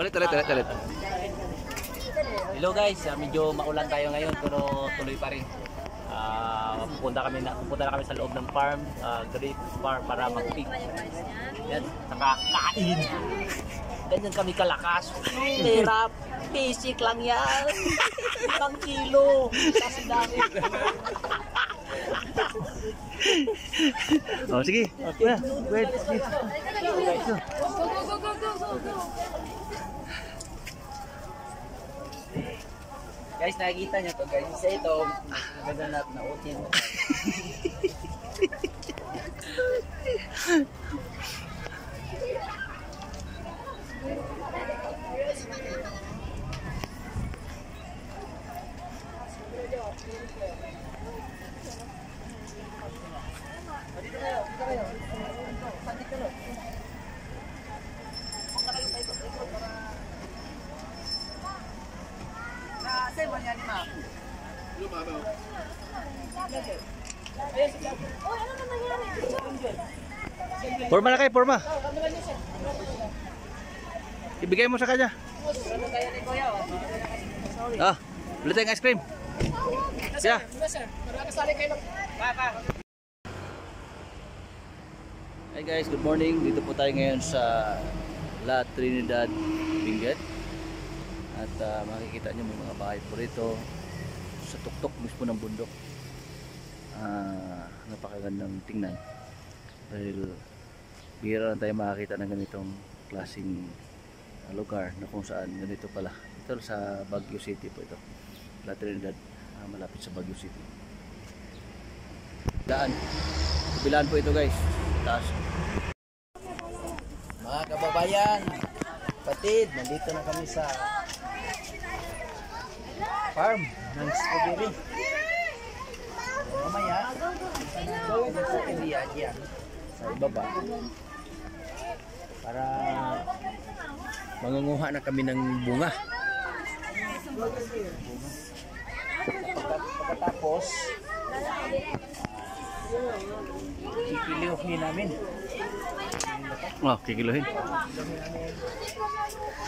Ulit. Hello guys, medyo maulan tayo ngayon pero tuloy pa rin. Pupunta na kami sa loob ng farm, Great Farm para mag-pick. Yan, saka kain. Ganyan kami kalakas. Hirap, basic lang yan. 1 kilo. Kasi dami. Oh, sige. Okay. Wait. Go. Guys, nakikita nyo to guys. Isa ito, gaganap na utin. Forma na kayo, forma. Ibigay mo sa kanya. Ulit tayong ice cream. Yeah. Hey guys, good morning. Dito po tayo ngayon sa La Trinidad Benguet. At makikita nyo may mga bahay po rito sa tuktok mismo ng bundok. Napakagandang tingnan dahil bihira lang tayo makakita ng ganitong klaseng lugar na kung saan ganito pala. Ito sa Baguio City po ito, La Trinidad, malapit sa Baguio City. Kabilaan po ito guys, taas. Mga kababayan, kapatid, nandito na kami sa farm ng strawberry. Mamaya, gawin sa area dyan sa ibaba para mangunguha na kami ng bunga. Pagkatapos, kikiluhin namin. Kikiluhin.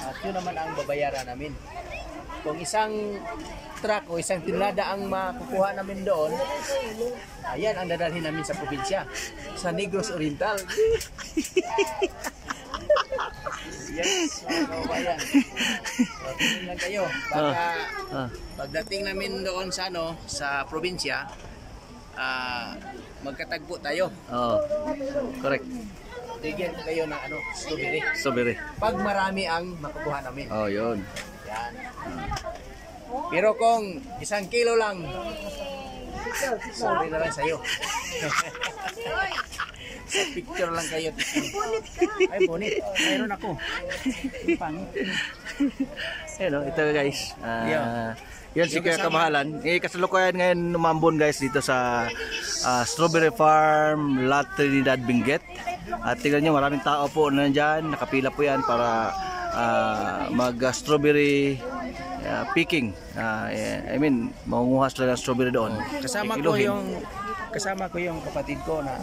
At yun naman ang babayaran namin. Kung isang truck o isang tinlada ang makukuha namin doon, ayan ang dadalhin namin sa probinsya, sa Negros Oriental. Yes, kabayan. Tingin lang kayo. Baka pagdating namin doon sa sa probinsya, magkatagpo tayo. Correct. Bigyan kayo ng Strawberry. Pag marami ang makukuha namin. Yun. Yan. Pero kung 1 kilo lang, sorry na lang sa'yo. Sa picture lang kayo. Ay, bonit. Mayroon ako. Pangit. Ito guys. Yan si Kuya Kamahalan. Kasalukuyan ngayon umambon guys dito sa Strawberry Farm, La Trinidad Benguet. At tingnan nyo, maraming tao po nandyan. Nakapila po yan para mag-strawberry picking. I mean, mangunguha sila ng strawberry doon. Kasama ko yung kapatid ko na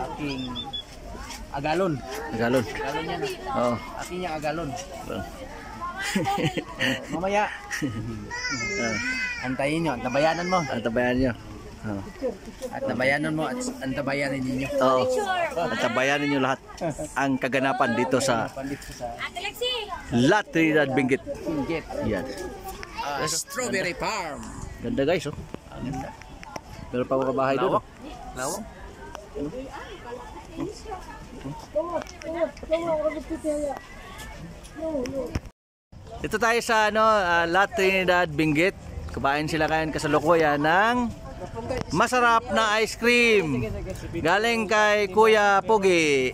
aking agalon. Agalon niya na. Aking niya agalon. Mamaya. Antayin nyo, antabayanan mo. At nabayanan mo at antabayanan ninyo. Antabayanan nyo lahat ang kaganapan dito sa La Trinidad Benguet. Yan. Strawberry Farm. Ganda guys, Ganda. Pero pa mga bahay doon. Lawo? Dito tayo sa La Trinidad Benguet. Kumain sila kayan kasalukuyan ng masarap na ice cream. Galing kay Kuya Pogi.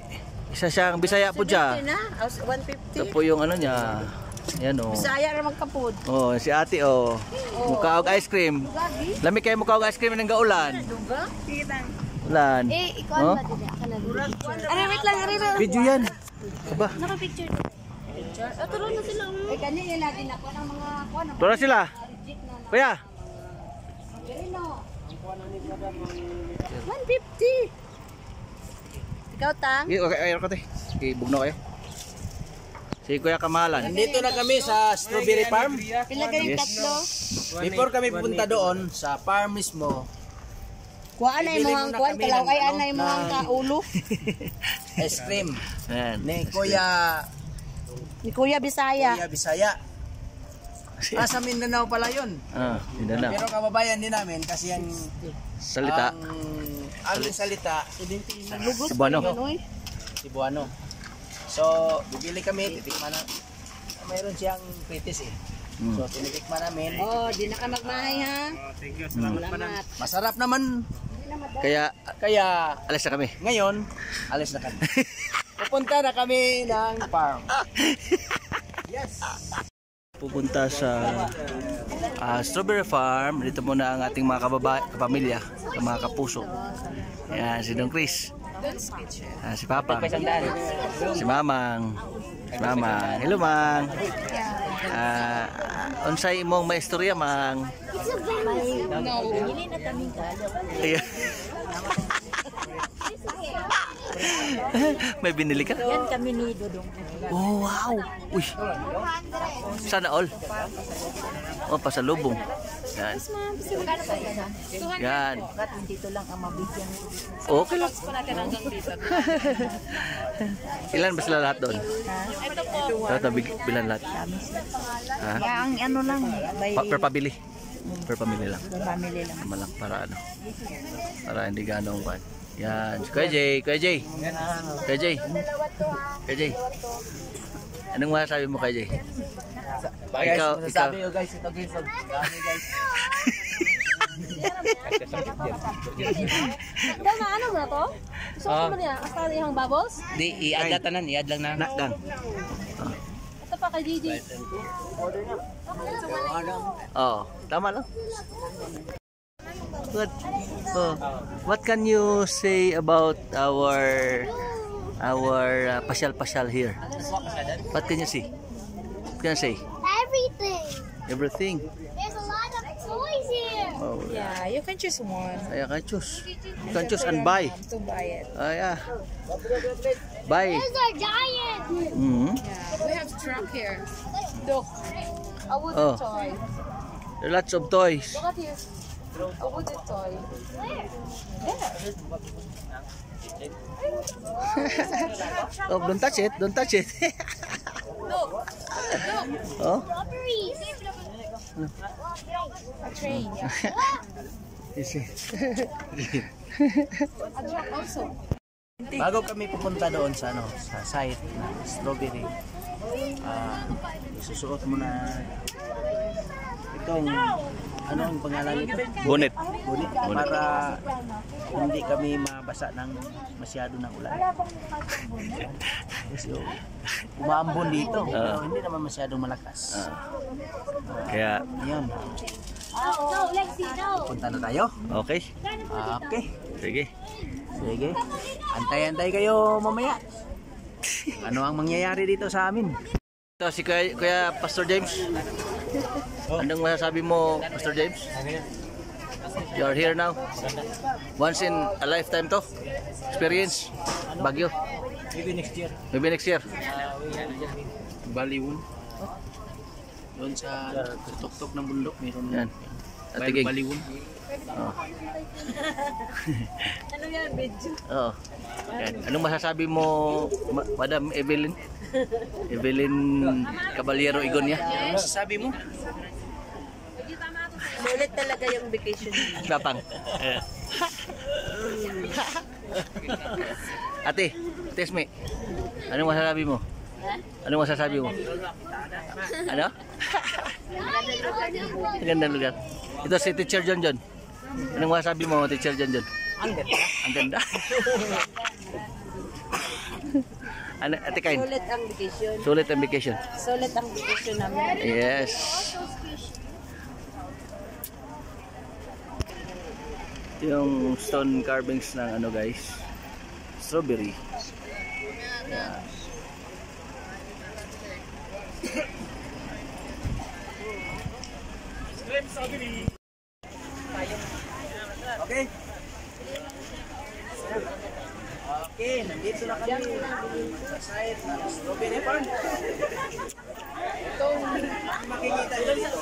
Isa siyang Bisaya po dyan. 150. Ito po yung niya. Yan Bisaya naman kapod. Si ate mukha og ice cream. Lami kayo mukha og ice cream ng gaulan. Ulan. Ikaw ba din ka na? Wait lang, video yan. Aba. Naka-picture. Turon na sila. Kanina lagi na ko ng mga kuan. Turon sila. Kuya. 150. Ikaw tang? Okay, ayun ko te. Okay, bugno kayo. Si Si Kuya Kamahalan. Nandito na kami sa Strawberry Farm. Pila kayong Yes. tatlo? Before kami punta doon sa farm mismo, Kuhaan na yung Bibili mga muna kuhaan. kami Kalaw ng ay ano, anay mga ng- kaulo. ice cream Ayan. ni Kuya Ni Kuya Bisaya. Bisaya. Sa Mindanao pala yun. Hindi na. Pero kababayan din namin kasi ang Salita. aming salita Si Buano. Cebuano. So, bibili kami, titikman na. Mayroon siyang kritis eh. So, tinitikman namin. Oh, di na ka magmahay ha. Salamat. Masarap naman. Kaya, Kaya, alas na kami. ngayon, alis na kami. Pupunta na kami ng farm. Yes. Pupunta sa Strawberry Farm. Dito muna ang ating mga kapamilya, mga kapuso. Ayan, si Don Chris. Si Papa. Si Mamang. Si Mamang. Hello, Mang. Unsay imong maistorya, Mang? Hindi na kami kalaw. Ayan. May binili ka? Yan kami ni Dodong. Oh, wow. Uy. Sana all. Oh, pasalubong. Yan. Yan. Dito lang ang mabigyan. Okay lang. Ilan ba sila lahat doon? Lahat na bilan lahat. Ha? Ang ano lang. By Per pabili. Per pamili lang. family lang. Tama lang para ano. Para hindi ganong ban. Yan. Kuya Jay. Kuya Jay. Kuya Jay. Kuya Jay. Anong masasabi mo, Kuya Jay? Ikaw. Sabi ko guys, ito guys. Dami guys. Dama, ano mo na to? Gusto mo niya? Hasta yung bubbles? Di, i-add na tanan, i-add lang na. Nakgang. Ito pa kay Gigi. Oh, tama lang. What can you say about our pasyal-pasyal here? What can you see? What can you say? Everything. Everything. There's a lot of toys here. Oh, Yeah, you can choose one I can choose. You can choose and buy. to buy it. Yeah. Buy. There's our giant. Mm. Yeah, we have truck here. Look, a wooden Oh. toy. There are lots of toys. Look at here. A wooden toy. Oh, don't touch it. Don't touch it. Look, Oh. Strawberries. a train. You see. A truck also. Bago kami pupunta doon sa ano, sa site na Strawberry, isusuot mo na itong ano ang pangalan nito? Bonnet. Bonnet. Para hindi kami mabasa ng masyado ng ulan. So, umaambon dito, pero hindi naman masyadong malakas. Kaya, Ayun, No, Lexi, no. punta na tayo. okay. Okay. Sige. Sige. Antay-antay kayo mamaya. Ano ang mangyayari dito sa amin? Ito si Kuya Pastor James. Anong masasabi mo, Pastor James? You are here now. Once in a lifetime to. Experience. Baguio. Maybe next year. Maybe next year. Baliwon. Doon sa tuktok ng bundok meron Yan. Atigig. Baliwon. Oh. Ano yan, video? Oo. Yan. Anong masasabi mo, Madam Evelyn? Evelyn Caballero Igonia? Ano sabi mo? Sulit talaga yung vacation. Papang. Ate, Tesme. Anong masasabi mo? Anong masasabi mo? Ano? Magandang lugar. Ito si Teacher John John. Anong masasabi mo, Teacher John John? Ang ganda. Ano, Ate Kain? Sulit ang vacation. Sulit ang vacation. Sulit ang vacation namin. Yes. Yung stone carvings ng ano guys, strawberry. Yeah. Okay. Okay, nandito na kami sa site ng Strawberry Farm. makikita niyo dito.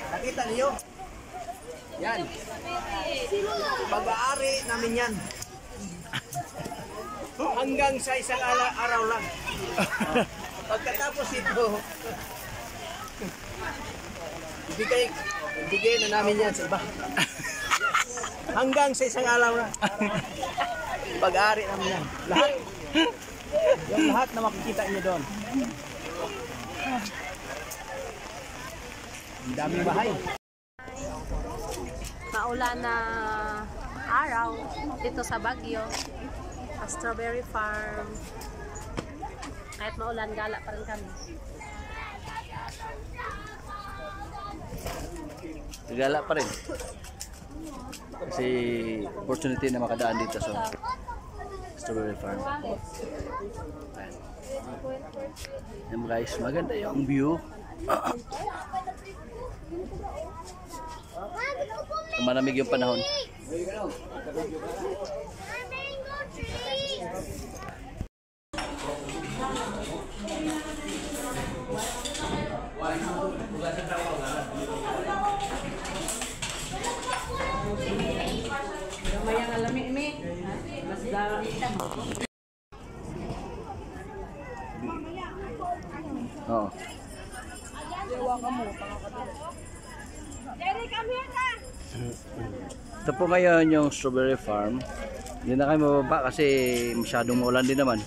Nakita niyo? Yan. Pag-aari namin yan. Hanggang sa isang araw lang. Pagkatapos ito, ibigay na namin yan sa iba. Hanggang sa isang araw lang. Pag-aari namin yan. Lahat. Yung lahat na makikita niyo doon. Ang daming bahay. Maulan na araw dito sa Baguio, sa Strawberry Farm. Kahit maulan, gala pa rin kami. Gala pa rin. Kasi opportunity na makadaan dito sa Strawberry Farm. Ayan guys, maganda yung view. Malamig yung panahon. Oo. Ito po ngayon yung Strawberry Farm. Hindi na kayo mababa kasi masyadong maulan din naman.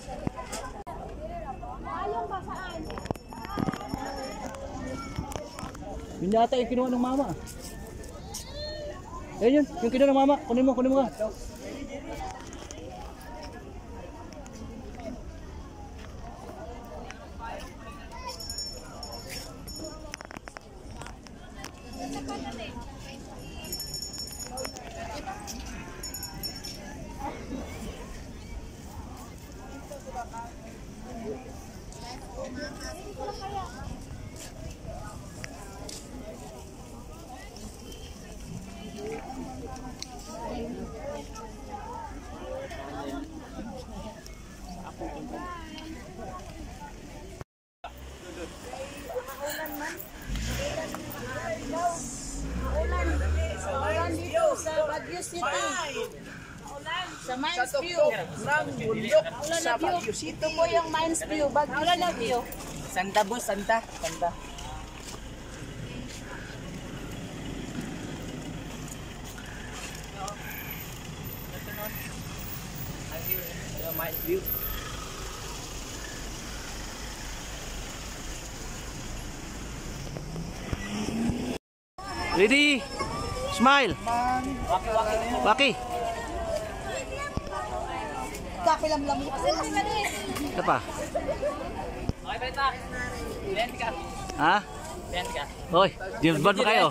Yun yata yung kinuha ng mama. Ayun yun, yung kinuha ng mama. Kunin mo nga. Maulan dito sa Baguio City. Sa Mines View. Ng bundok sa Baguio City. Ito po yung Mines View, Baguio City. Santa boss, Santa. Mines View. Ready? Smile. Waki. Kapilam-lam. Ito pa. Okay, Brenta. Lent ka. Ha? Lent ka. Hoy, James Bond pa kayo.